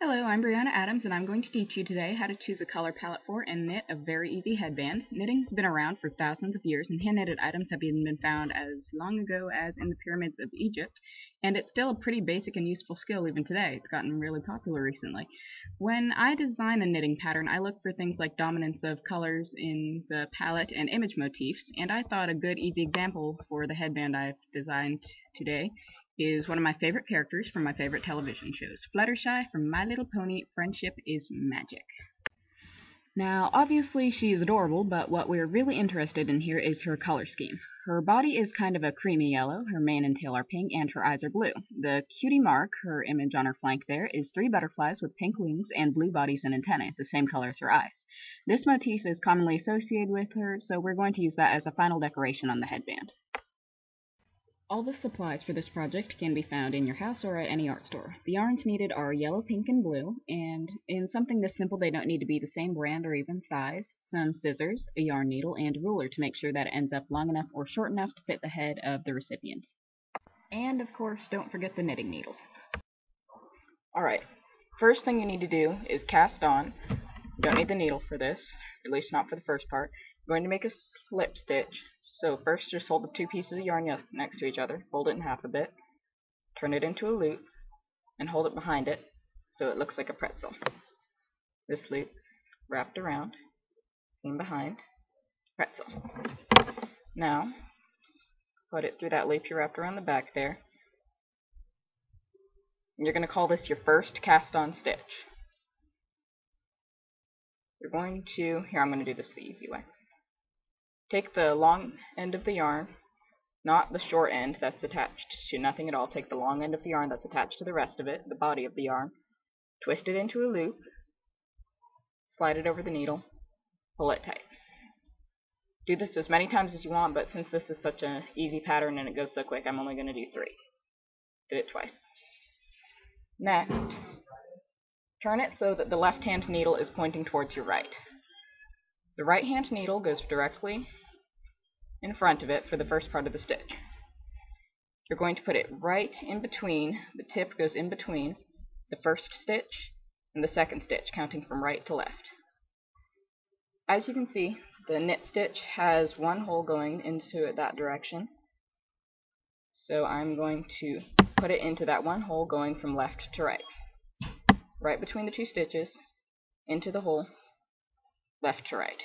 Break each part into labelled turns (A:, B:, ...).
A: Hello, I'm Brianna Adams, and I'm going to teach you today how to choose a color palette for and knit a very easy headband. Knitting's been around for thousands of years, and hand-knitted items have even been found as long ago as in the pyramids of Egypt, and it's still a pretty basic and useful skill even today. It's gotten really popular recently. When I design a knitting pattern, I look for things like dominance of colors in the palette and image motifs, and I thought a good easy example for the headband I've designed today is one of my favorite characters from my favorite television shows, Fluttershy from My Little Pony, Friendship is Magic. Now, obviously she's adorable, but what we're really interested in here is her color scheme. Her body is kind of a creamy yellow, her mane and tail are pink, and her eyes are blue. The cutie mark, her image on her flank there, is 3 butterflies with pink wings and blue bodies and antennae, the same color as her eyes. This motif is commonly associated with her, so we're going to use that as a final decoration on the headband. All the supplies for this project can be found in your house or at any art store. The yarns needed are yellow, pink, and blue, and in something this simple they don't need to be the same brand or even size. Some scissors, a yarn needle, and a ruler to make sure that it ends up long enough or short enough to fit the head of the recipient. And of course, don't forget the knitting needles. Alright, first thing you need to do is cast on. You don't need the needle for this, at least not for the first part. You're going to make a slip stitch. So first just hold the 2 pieces of yarn next to each other, fold it in half a bit, turn it into a loop, and hold it behind it so it looks like a pretzel. This loop wrapped around, in behind, pretzel. Now, put it through that loop you wrapped around the back there. And you're going to call this your first cast on stitch. You're going to, here I'm going to do this the easy way. Take the long end of the yarn, not the short end that's attached to nothing at all. Take the long end of the yarn that's attached to the rest of it, the body of the yarn, twist it into a loop, slide it over the needle, pull it tight. Do this as many times as you want, but since this is such an easy pattern and it goes so quick, I'm only going to do 3. Did it twice. Next, turn it so that the left hand needle is pointing towards your right. The right hand needle goes directly in front of it for the first part of the stitch. You're going to put it right in between, the tip goes in between the first stitch and the second stitch, counting from right to left. As you can see, the knit stitch has 1 hole going into it that direction. So I'm going to put it into that 1 hole going from left to right. Right between the 2 stitches, into the hole, left to right.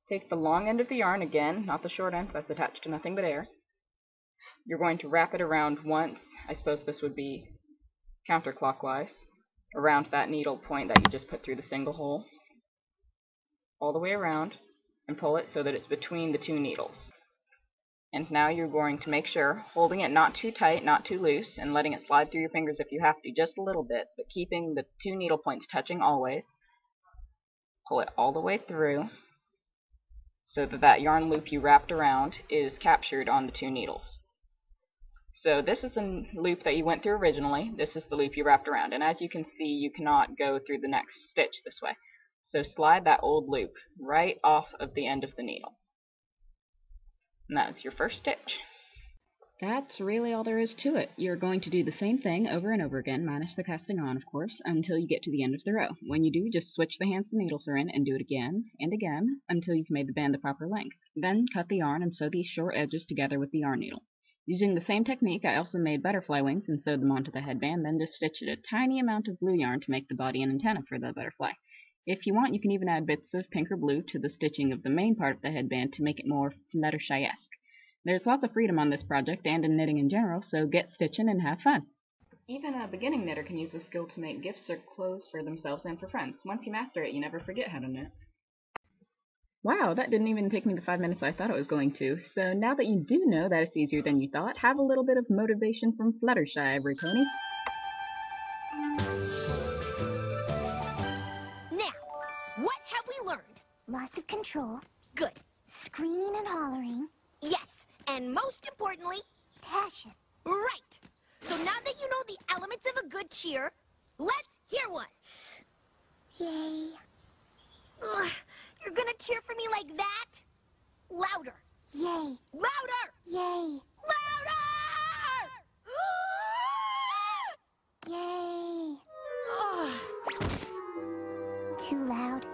A: Take the long end of the yarn again, not the short end, that's attached to nothing but air. You're going to wrap it around once, I suppose this would be counterclockwise, around that needle point that you just put through the single hole, all the way around, and pull it so that it's between the 2 needles. And now you're going to make sure, holding it not too tight, not too loose, and letting it slide through your fingers if you have to, just a little bit, but keeping the 2 needle points touching always. Pull it all the way through so that that yarn loop you wrapped around is captured on the 2 needles. So this is the loop that you went through originally, this is the loop you wrapped around, and as you can see, you cannot go through the next stitch this way. So slide that old loop right off of the end of the needle. And that's your first stitch. That's really all there is to it. You're going to do the same thing over and over again, minus the casting on, of course, until you get to the end of the row. When you do, just switch the hands the needles are in and do it again and again until you've made the band the proper length. Then cut the yarn and sew these short edges together with the yarn needle. Using the same technique, I also made butterfly wings and sewed them onto the headband, then just stitched a tiny amount of blue yarn to make the body and antenna for the butterfly. If you want, you can even add bits of pink or blue to the stitching of the main part of the headband to make it more Fluttershy-esque. There's lots of freedom on this project and in knitting in general, so get stitching and have fun. Even a beginning knitter can use this skill to make gifts or clothes for themselves and for friends. Once you master it, you never forget how to knit. Wow, that didn't even take me the 5 minutes I thought it was going to. So now that you do know that it's easier than you thought, have a little bit of motivation from Fluttershy, every pony.
B: Now, what have we learned?
C: Lots of control,
B: Good.
C: screaming and hollering,
B: Yes, and most importantly,
C: passion.
B: right. So now that you know the elements of a good cheer, let's hear one.
C: Yay.
B: Ugh, you're gonna cheer for me like that? Louder.
C: Yay.
B: Louder!
C: Yay.
B: Louder!
C: Too loud.